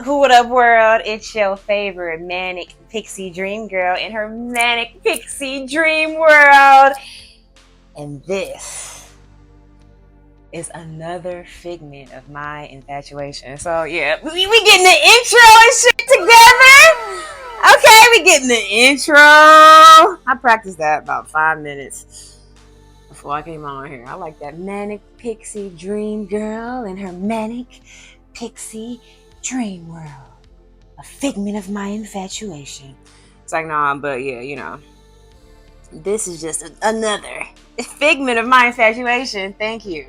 What up, world? It's your favorite manic pixie dream girl in her manic pixie dream world. And this is another figment of my infatuation. So, yeah, we getting the intro and shit together. Okay, we getting the intro. I practiced that about 5 minutes before I came on here. I like that manic pixie dream girl in her manic pixie dream world. A figment of my infatuation. It's like, nah, but yeah, this is just another figment of my infatuation. Thank you.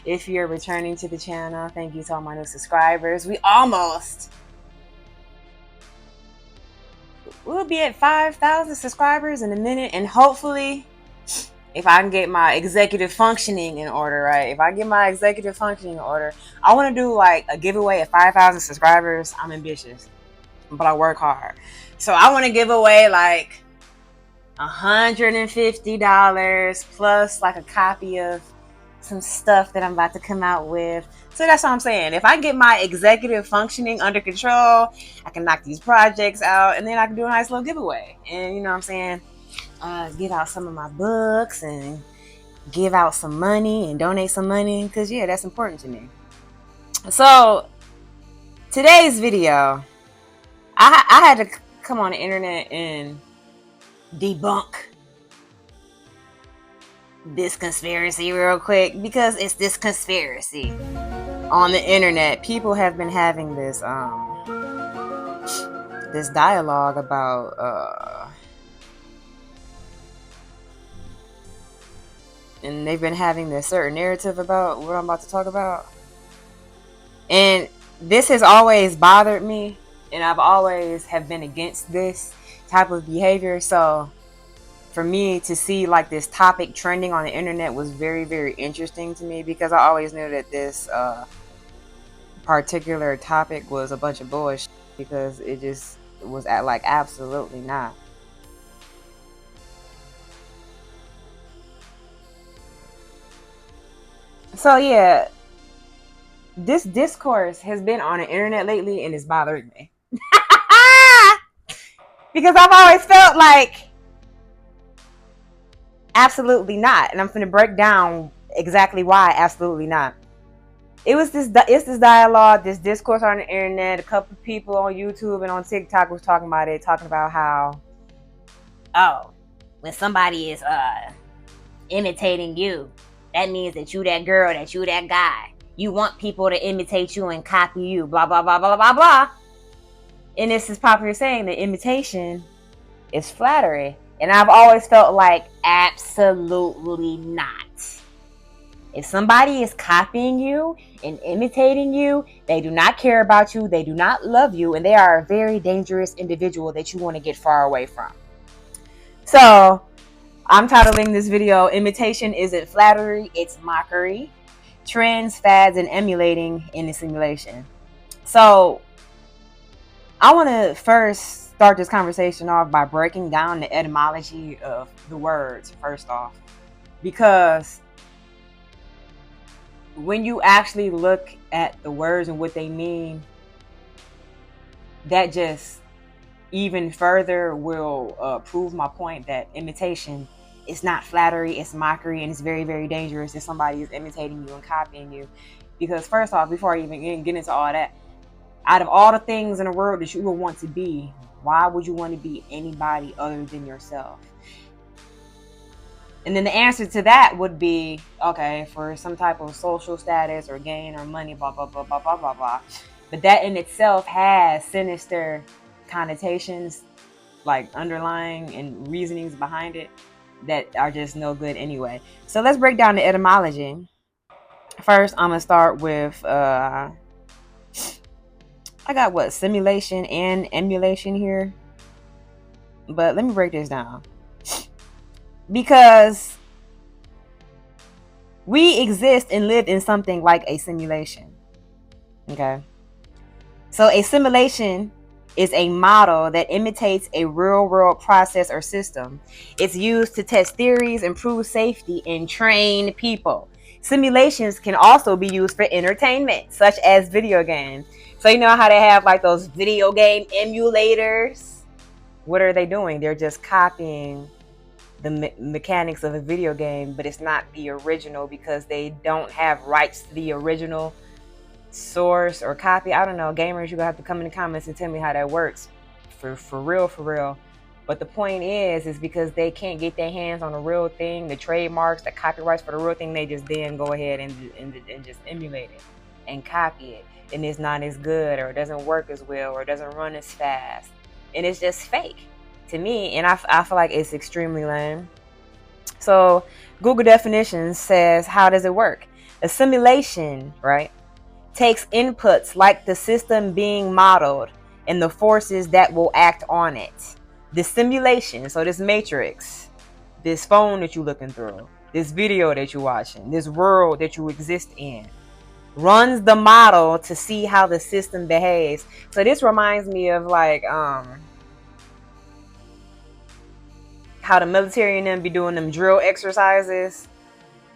If you're returning to the channel, thank you to all my new subscribers. We'll be at 5,000 subscribers in a minute, and hopefully, if I can get my executive functioning in order, right? If I get my executive functioning in order, I want to do like a giveaway at 5,000 subscribers. I'm ambitious, but I work hard. So I want to give away like $150 plus like a copy of some stuff that I'm about to come out with. So that's what I'm saying. If I get my executive functioning under control, I can knock these projects out, and then I can do a nice little giveaway. And you know what I'm saying? Give out some of my books and give out some money and donate some money, because yeah, that's important to me. So today's video, I had to come on the internet and debunk this conspiracy real quick, because it's this conspiracy on the internet. People have been having this this dialogue about and they've been having this certain narrative about what I'm about to talk about. And this has always bothered me, and I've always have been against this type of behavior. So for me to see like this topic trending on the internet was very, very interesting to me, because I always knew that this particular topic was a bunch of bullshit, because it just was like absolutely not. So yeah, this discourse has been on the internet lately, and it's bothering me. Because I've always felt like absolutely not, and I'm going to break down exactly why absolutely not. It's this dialogue, this discourse on the internet. A couple of people on YouTube and on TikTok was talking about it, talking about how, oh, when somebody is imitating you, that means that you that girl, that you that guy. You want people to imitate you and copy you, blah, blah, blah, blah, blah, blah. And this is popular saying that imitation is flattery. And I've always felt like absolutely not. If somebody is copying you and imitating you, they do not care about you, they do not love you, and they are a very dangerous individual that you want to get far away from. So I'm titling this video, Imitation Isn't Flattery, It's Mockery. Trends, fads, and emulating in this emulation. So I want to first start this conversation off by breaking down the etymology of the words first off, because when you actually look at the words and what they mean, that just even further will prove my point that imitation is not flattery, it's mockery, and it's very, very dangerous if somebody is imitating you and copying you. Because first off, before I even get into all that, out of all the things in the world that you would want to be, why would you want to be anybody other than yourself? And then the answer to that would be, okay, for some type of social status or gain or money, blah, blah, blah, blah, blah, blah, blah. But that in itself has sinister connotations, like underlying and reasonings behind it, that are just no good anyway. So let's break down the etymology. First, I'm going to start with, I got what, simulation and emulation here. But let me break this down. Because we exist and live in something like a simulation. Okay. So a simulation is a model that imitates a real-world process or system. It's used to test theories, improve safety, and train people. Simulations can also be used for entertainment, such as video games. So you know how they have like those video game emulators? What are they doing? They're just copying the mechanics of a video game, but it's not the original because they don't have rights to the original source or copy. I don't know. Gamers, you're gonna have to come in the comments and tell me how that works. For real. But the point is because they can't get their hands on the real thing, the trademarks, the copyrights for the real thing, they just then go ahead and just emulate it and copy it. And it's not as good, or it doesn't work as well, or it doesn't run as fast. And it's just fake to me. And I feel like it's extremely lame. So Google definitions says, how does it work? A simulation, right, takes inputs like the system being modeled and the forces that will act on it. The simulation, so this matrix, this phone that you're looking through, this video that you're watching, this world that you exist in, runs the model to see how the system behaves. So this reminds me of like how the military and them be doing them drill exercises.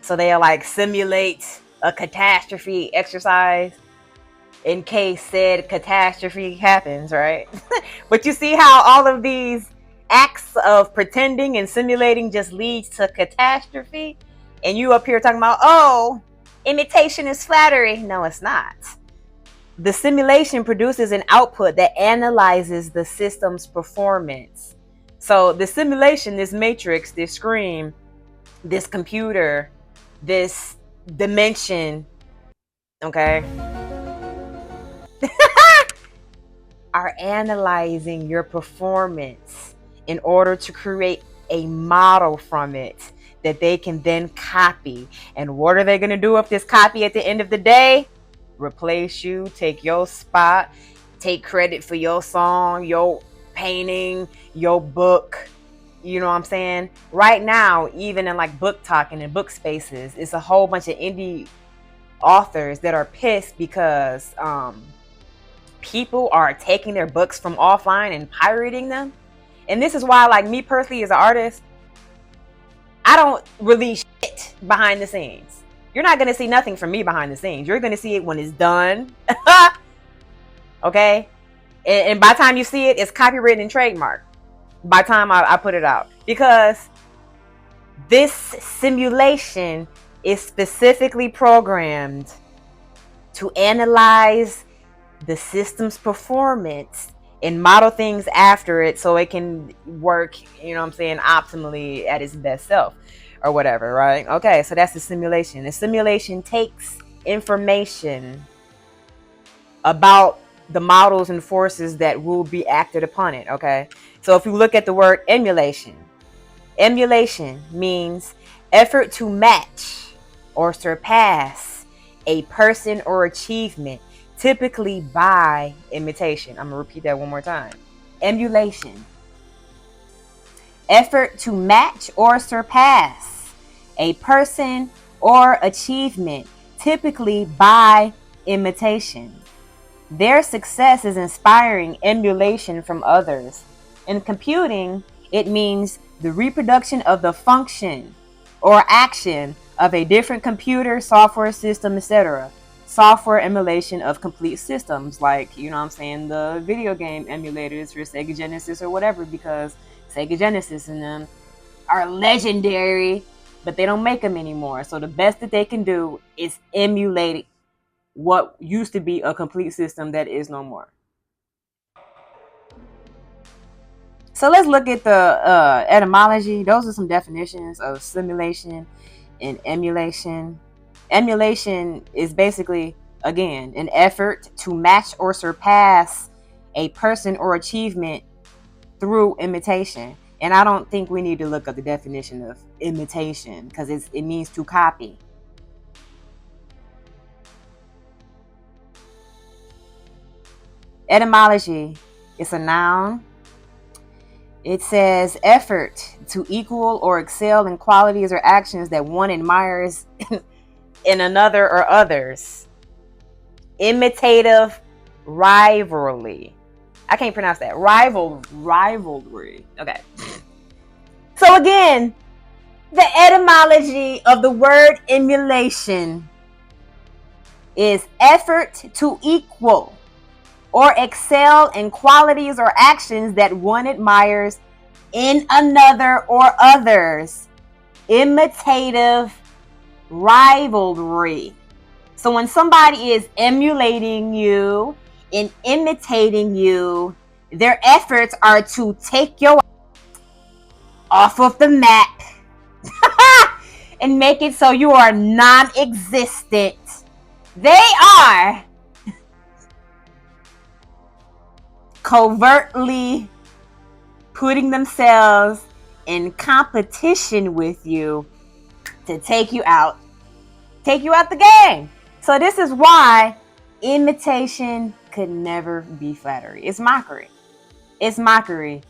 So they'll like simulate a catastrophe exercise in case said catastrophe happens, right? But you see how all of these acts of pretending and simulating just leads to catastrophe? And you up here talking about, oh, imitation is flattery. No, it's not. The simulation produces an output that analyzes the system's performance. So the simulation, this matrix, this screen, this computer, this dimension, okay, are analyzing your performance in order to create a model from it that they can then copy. And what are they going to do with this copy at the end of the day? Replace you, take your spot, take credit for your song, your painting, your book. You know what I'm saying? Right now, even in like book talking and book spaces, it's a whole bunch of indie authors that are pissed because people are taking their books from offline and pirating them. And this is why, like, me personally as an artist, I don't release shit behind the scenes. You're not going to see nothing from me behind the scenes. You're going to see it when it's done. Okay? And by the time you see it, it's copywritten and trademarked. By the time I put it out. Because this simulation is specifically programmed to analyze the system's performance and model things after it so it can work, you know what I'm saying, optimally at its best self or whatever, right? Okay, so that's the simulation. The simulation takes information about the models and forces that will be acted upon it, okay? So if you look at the word emulation, emulation means effort to match or surpass a person or achievement, typically by imitation. I'm going to repeat that one more time. Emulation. Effort to match or surpass a person or achievement, typically by imitation. Their success is inspiring emulation from others. In computing, it means the reproduction of the function or action of a different computer, software system, etc. Software emulation of complete systems, like, you know what I'm saying, the video game emulators for Sega Genesis or whatever, because Sega Genesis and them are legendary, but they don't make them anymore. So the best that they can do is emulate what used to be a complete system that is no more. So let's look at the etymology. Those are some definitions of simulation and emulation. Emulation is basically, again, an effort to match or surpass a person or achievement through imitation. And I don't think we need to look up the definition of imitation because it means to copy. Etymology, it's a noun. It says effort to equal or excel in qualities or actions that one admires in another or others. Imitative rivalry. I can't pronounce that. Rivalry. Okay. So again, The etymology of the word emulation is effort to equal or excel in qualities or actions that one admires in another or others. Imitative rivalry. So when somebody is emulating you and imitating you, their efforts are to take your off of the map and make it so you are non-existent. They are covertly putting themselves in competition with you to take you out the game. So this is why imitation could never be flattery. It's mockery. It's mockery.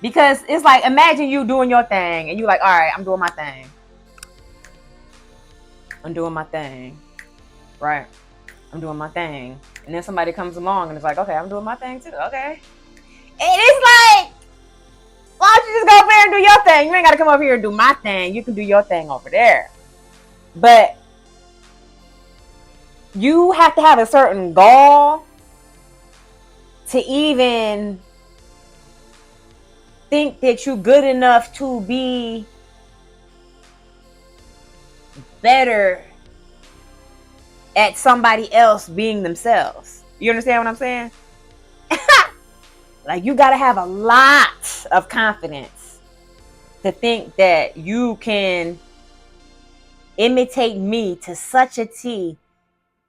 Because it's like, imagine you doing your thing and you're like, all right, I'm doing my thing. I'm doing my thing. Right? I'm doing my thing. And then somebody comes along and it's like, okay, I'm doing my thing too. Okay. And it's like, why don't you just go over there and do your thing? You ain't got to come over here and do my thing. You can do your thing over there. But you have to have a certain goal to even think that you're good enough to be better at somebody else being themselves. You understand what I'm saying? Like, you got to have a lot of confidence to think that you can imitate me to such a T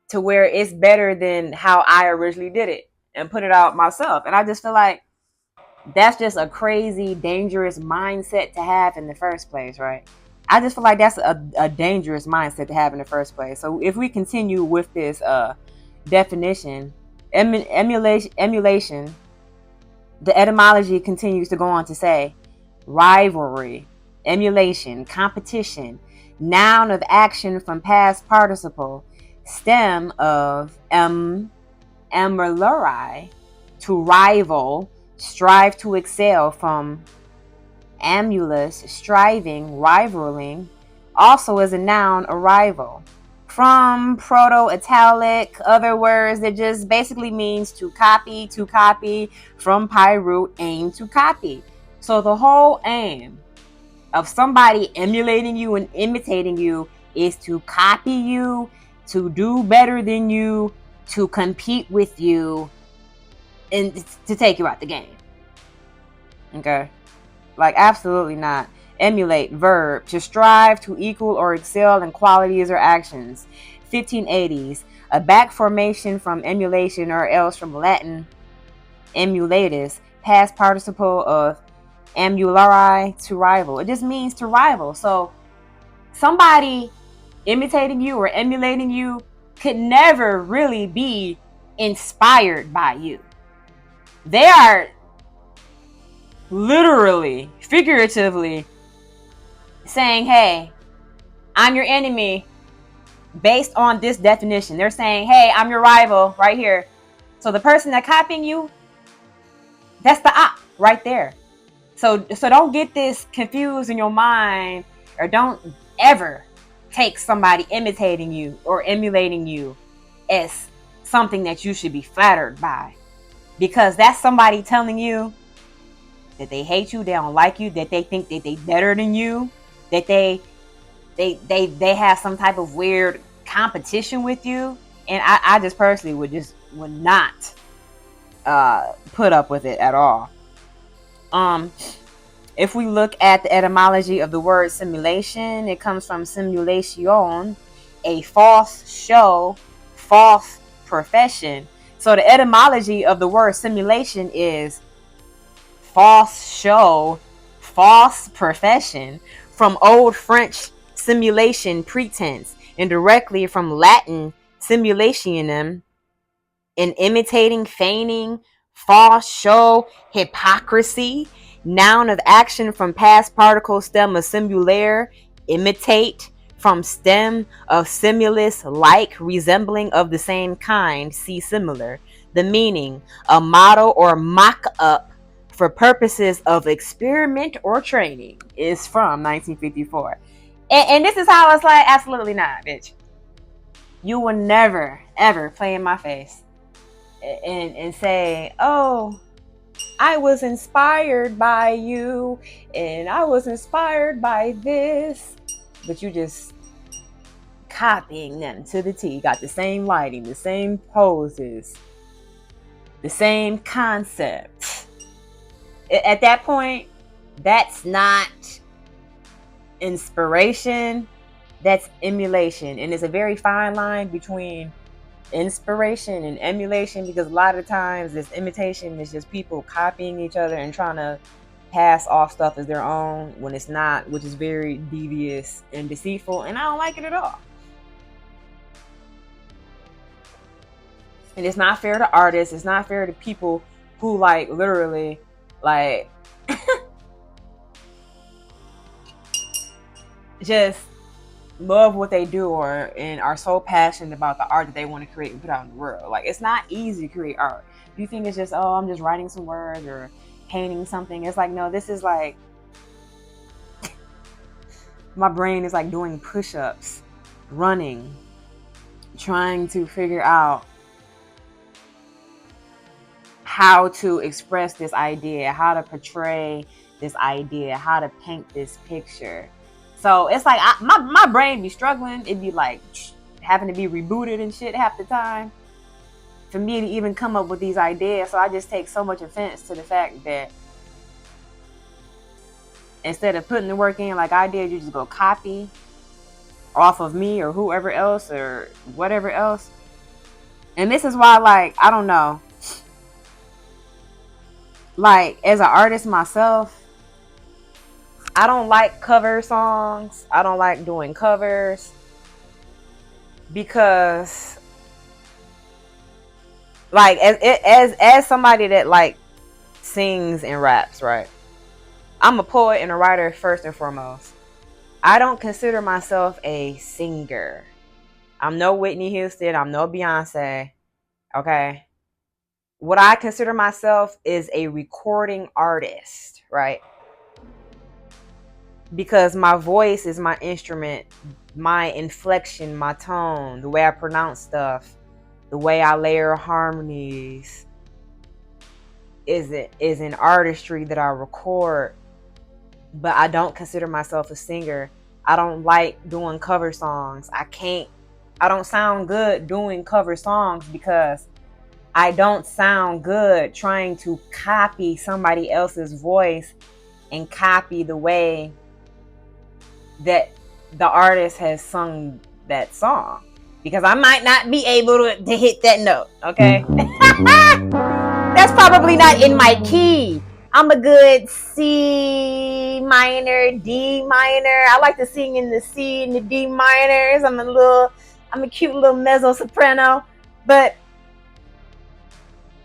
to where it's better than how I originally did it and put it out myself. And I just feel like that's just a crazy, dangerous mindset to have in the first place, right? I just feel like that's a dangerous mindset to have in the first place. So if we continue with this definition, emulation, the etymology continues to go on to say rivalry, emulation, competition, noun of action from past participle, stem of emulari, to rival, strive to excel, from aemulus, striving, rivaling, also as a noun, a rival. From Proto-Italic, other words that just basically means to copy, from pi root, aim, to copy. So the whole aim of somebody emulating you and imitating you is to copy you, to do better than you, to compete with you, and to take you out the game. Okay? Like, absolutely not. Emulate, verb, to strive, to equal or excel in qualities or actions. 1580s, a back formation from emulation, or else from Latin emulatus, past participle of aemulari, to rival. It just means to rival. So somebody imitating you or emulating you could never really be inspired by you. They are literally, figuratively saying, hey, I'm your enemy based on this definition. They're saying, hey, I'm your rival right here. So the person that's copying you, that's the op right there. So don't get this confused in your mind, or don't ever take somebody imitating you or emulating you as something that you should be flattered by, because that's somebody telling you that they hate you, they don't like you, that they think that they better than you, that they have some type of weird competition with you. And I just personally would not put up with it at all. If we look at the etymology of the word simulation, it comes from simulation, a false show, false profession. So the etymology of the word simulation is false show, false profession, from Old French simulation, pretense, and directly from Latin simulationem, in imitating, feigning, false show, hypocrisy, noun of action from past particle stem of simulare, imitate, from stem of simulus, like, resembling, of the same kind, see similar. The meaning, a model or mock up for purposes of experiment or training is from 1954. And this is how it's like, absolutely not, bitch. You will never, ever play in my face and say, oh, I was inspired by you and I was inspired by this. But you just copying them to the T. Got the same lighting, the same poses, the same concept. At that point, that's not inspiration, that's emulation. And it's a very fine line between inspiration and emulation, because a lot of times this imitation is just people copying each other and trying to pass off stuff as their own when it's not, which is very devious and deceitful, and I don't like it at all. And it's not fair to artists, it's not fair to people who like literally like just love what they do and are so passionate about the art that they want to create and put out in the world. Like, it's not easy to create art. You think it's just, oh, I'm just writing some words or painting something. It's like, no, this is like my brain is like doing push-ups, running, trying to figure out how to express this idea, how to portray this idea, how to paint this picture. So it's like my brain be struggling. It'd be like having to be rebooted and shit half the time for me to even come up with these ideas. So I just take so much offense to the fact that instead of putting the work in like I did, you just go copy off of me or whoever else or whatever else. And this is why, like, I don't know. Like, as an artist myself, I don't like cover songs. I don't like doing covers because, like, as somebody that like sings and raps, right? I'm a poet and a writer first and foremost. I don't consider myself a singer. I'm no Whitney Houston. I'm no Beyonce. Okay. What I consider myself is a recording artist, right? Because my voice is my instrument, my inflection, my tone, the way I pronounce stuff, the way I layer harmonies is an artistry that I record. But I don't consider myself a singer. I don't like doing cover songs. I don't sound good doing cover songs because I don't sound good trying to copy somebody else's voice and copy the way that the artist has sung that song, because I might not be able to hit that note, okay? That's probably not in my key. I'm a good C minor, D minor. I like to sing in the C and the D minors. I'm a cute little mezzo soprano, but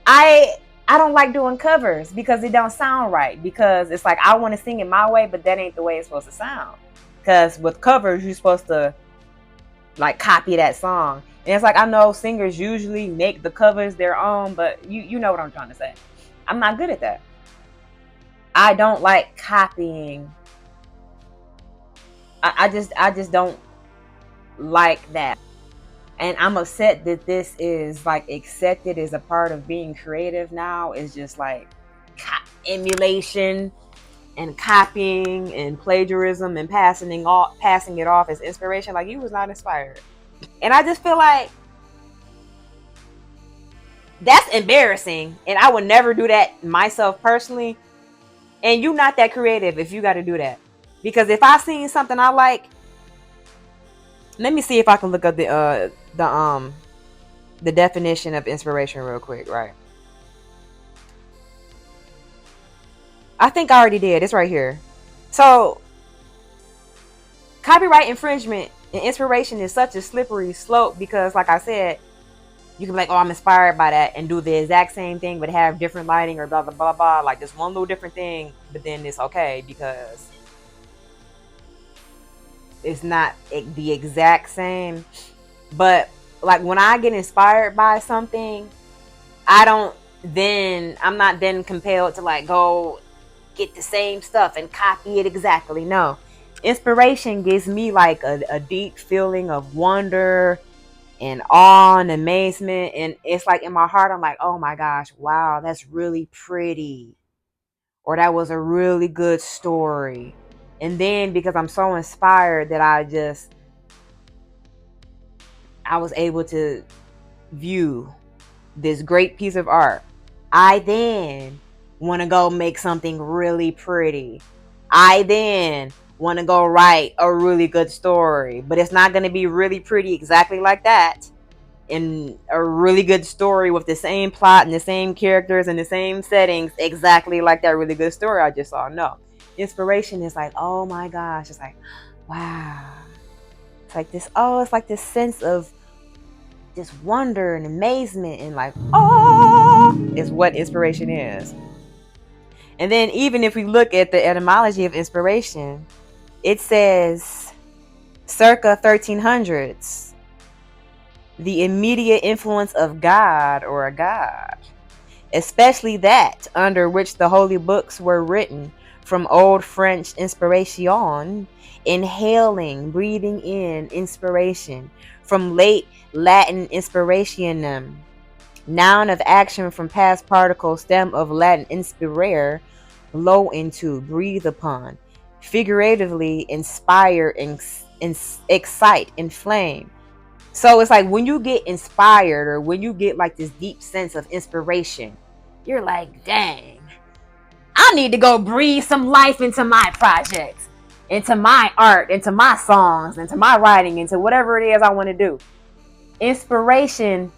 I don't like doing covers because it don't sound right, because it's like I want to sing it my way, but that ain't the way it's supposed to sound. Because with covers, you're supposed to like copy that song. And it's like, I know singers usually make the covers their own, but you know what I'm trying to say. I'm not good at that. I don't like copying. I just don't like that. And I'm upset that this is like accepted as a part of being creative now. It's just like emulation and copying and plagiarism and passing it off as inspiration. Like, you was not inspired. And I just feel like that's embarrassing. And I would never do that myself personally. And you're not that creative if you got to do that. Because if I seen something I like, let me see if I can look up the definition of inspiration real quick, right? I think I already did. It's right here. So, copyright infringement and inspiration is such a slippery slope because, like I said, you can be like, oh, I'm inspired by that, and do the exact same thing but have different lighting or blah, blah, blah, blah. Like, just one little different thing, but then it's okay because it's not the exact same. But, like, when I get inspired by something, I don't then I'm not then compelled to like go get the same stuff and copy it exactly. No. Inspiration gives me like a deep feeling of wonder and awe and amazement. And it's like in my heart, I'm like, oh my gosh, wow, that's really pretty. Or that was a really good story. And then because I'm so inspired that I was able to view this great piece of art, I then want to go make something really pretty. I then want to go write a really good story, but it's not going to be really pretty exactly like that. In a really good story with the same plot and the same characters and the same settings, exactly like that really good story I just saw. No. Inspiration is like, oh my gosh, it's like, wow. It's like this, oh, it's like this sense of just wonder and amazement and like, oh, is what inspiration is. And then even if we look at the etymology of inspiration, it says circa 1300s, the immediate influence of God or a god, especially that under which the holy books were written, from Old French inspiration, inhaling, breathing in inspiration, from late Latin inspirationem, noun of action from past particle stem of Latin inspirare, blow into, breathe upon, figuratively inspire, excite, inflame. So it's like when you get inspired or when you get like this deep sense of inspiration, you're like, dang, I need to go breathe some life into my projects, into my art, into my songs, into my writing, into whatever it is I want to do. Inspiration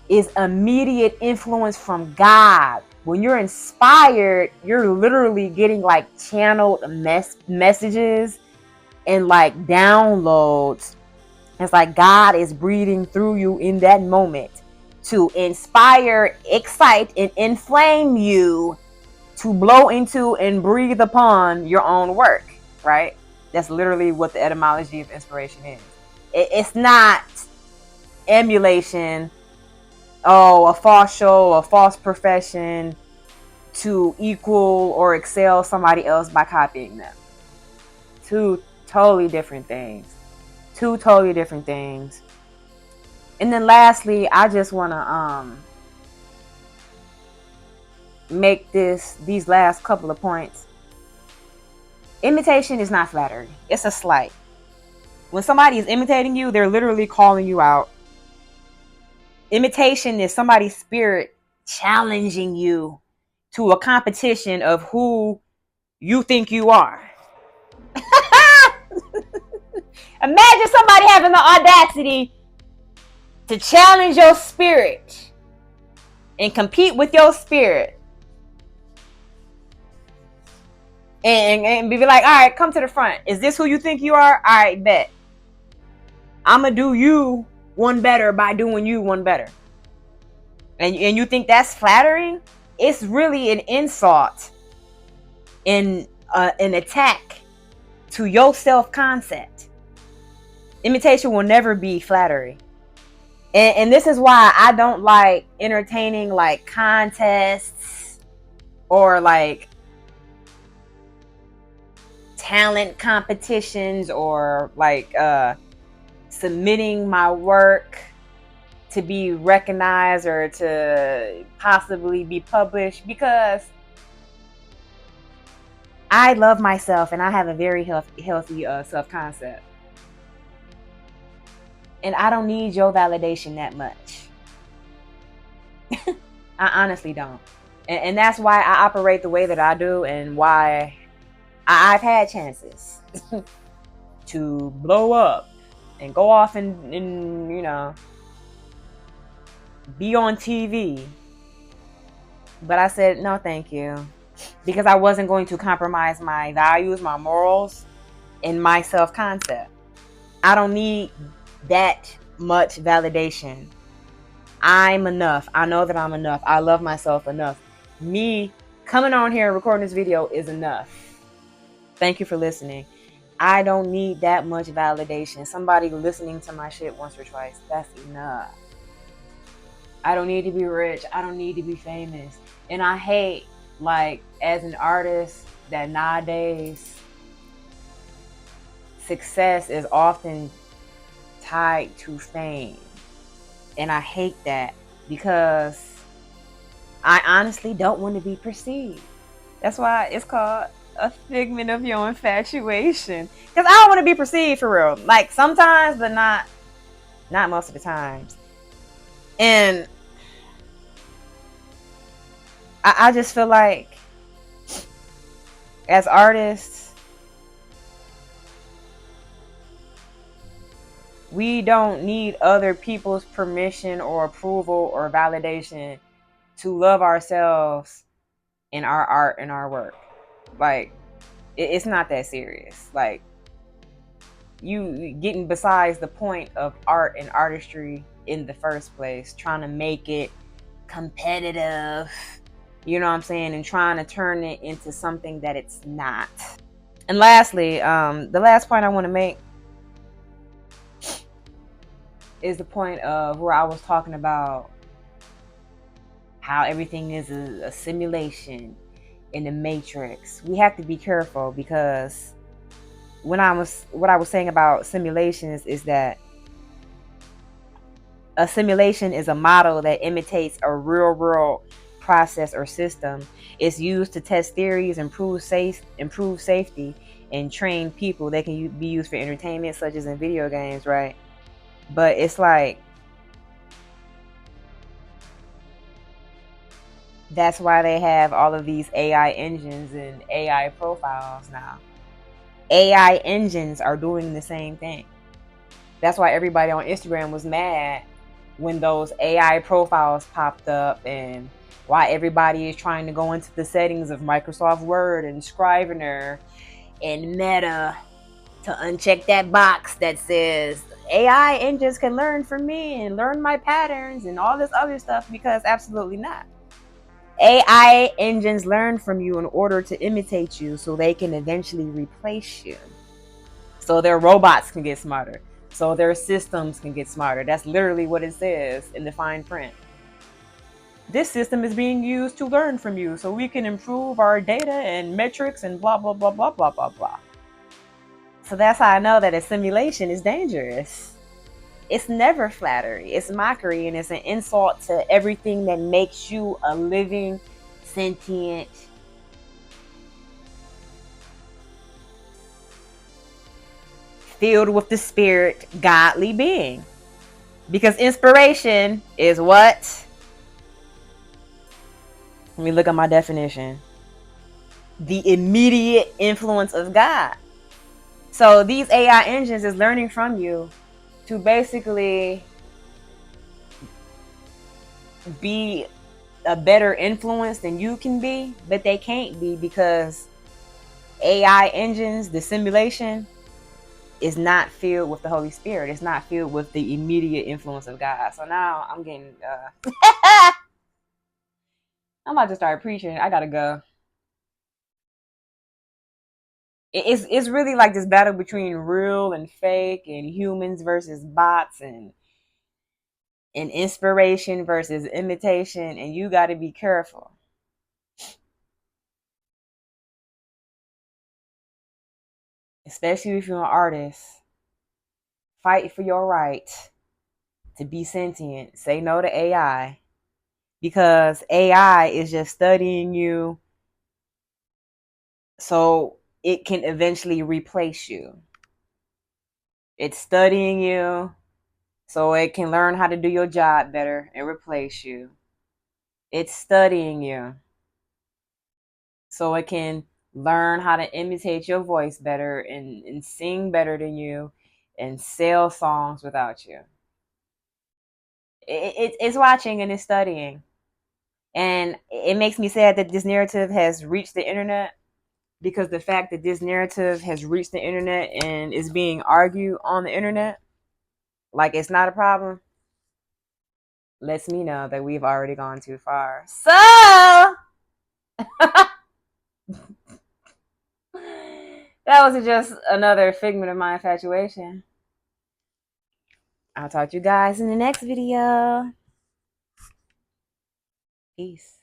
is immediate influence from God. When you're inspired, you're literally getting like channeled messages and like downloads. It's like God is breathing through you in that moment to inspire, excite, and inflame you to blow into and breathe upon your own work, right? That's literally what the etymology of inspiration is. It's not emulation, oh, a false show, a false profession to equal or excel somebody else by copying them. Two totally different things. Two totally different things. And then lastly, I just want to make these last couple of points. Imitation is not flattery. It's a slight. When somebody is imitating you, they're literally calling you out. Imitation is somebody's spirit challenging you to a competition of who you think you are. Imagine somebody having the audacity to challenge your spirit and compete with your spirit and be like, all right, come to the front. Is this who you think you are? All right, bet. I'm going to do you one better by doing you one better. And you think that's flattering? It's really an insult and an attack to your self-concept. Imitation will never be flattery. And this is why I don't like entertaining like contests or like talent competitions or like submitting my work to be recognized or to possibly be published, because I love myself and I have a very healthy self-concept. And I don't need your validation that much. I honestly don't. And that's why I operate the way that I do, and why I've had chances to blow up and go off and you know, be on TV. But I said, no, thank you. Because I wasn't going to compromise my values, my morals, and my self-concept. I don't need that much validation. I'm enough. I know that I'm enough. I love myself enough. Me coming on here and recording this video is enough. Thank you for listening. I don't need that much validation. Somebody listening to my shit once or twice, that's enough. I don't need to be rich. I don't need to be famous. And I hate, like, as an artist, that nowadays success is often tied to fame. And I hate that because I honestly don't want to be perceived. That's why it's called a figment of your infatuation. Because I don't want to be perceived for real. Like sometimes, but not most of the times. And I just feel like as artists, we don't need other people's permission or approval or validation to love ourselves in our art and our work. Like, it's not that serious. Like, you getting besides the point of art and artistry in the first place, trying to make it competitive, you know what I'm saying, and trying to turn it into something that it's not. And lastly, the last point I want to make is the point of where I was talking about how everything is a simulation in the matrix. We have to be careful because what I was saying about simulations is that a simulation is a model that imitates a real world process or system. It's used to test theories, improve safety, and train people. They can be used for entertainment, such as in video games, right? But it's like, that's why they have all of these AI engines and AI profiles now. AI engines are doing the same thing. That's why everybody on Instagram was mad when those AI profiles popped up, and why everybody is trying to go into the settings of Microsoft Word and Scrivener and Meta to uncheck that box that says AI engines can learn from me and learn my patterns and all this other stuff, because absolutely not. AI engines learn from you in order to imitate you so they can eventually replace you. So their robots can get smarter. So their systems can get smarter. That's literally what it says in the fine print. This system is being used to learn from you so we can improve our data and metrics and blah, blah, blah, blah, blah, blah, blah. So that's how I know that a simulation is dangerous. It's never flattery. It's mockery, and it's an insult to everything that makes you a living, sentient, filled with the spirit, godly being. Because inspiration is what? Let me look at my definition. The immediate influence of God. So these AI engines is learning from you to basically be a better influence than you can be, but they can't be because AI engines, the simulation, is not filled with the Holy Spirit. It's not filled with the immediate influence of God. So now I'm getting I'm about to start preaching. I gotta go. It's really like this battle between real and fake, and humans versus bots, and inspiration versus imitation, and you got to be careful, especially if you're an artist. Fight for your right to be sentient. Say no to AI, because AI is just studying you so it can eventually replace you. It's studying you so it can learn how to do your job better and replace you. It's studying you so it can learn how to imitate your voice better and sing better than you and sell songs without you. It's watching and it's studying. And it makes me sad that this narrative has reached the internet, because the fact that this narrative has reached the internet and is being argued on the internet like it's not a problem lets me know that we've already gone too far. So that was just another figment of my infatuation. I'll talk to you guys in the next video. Peace.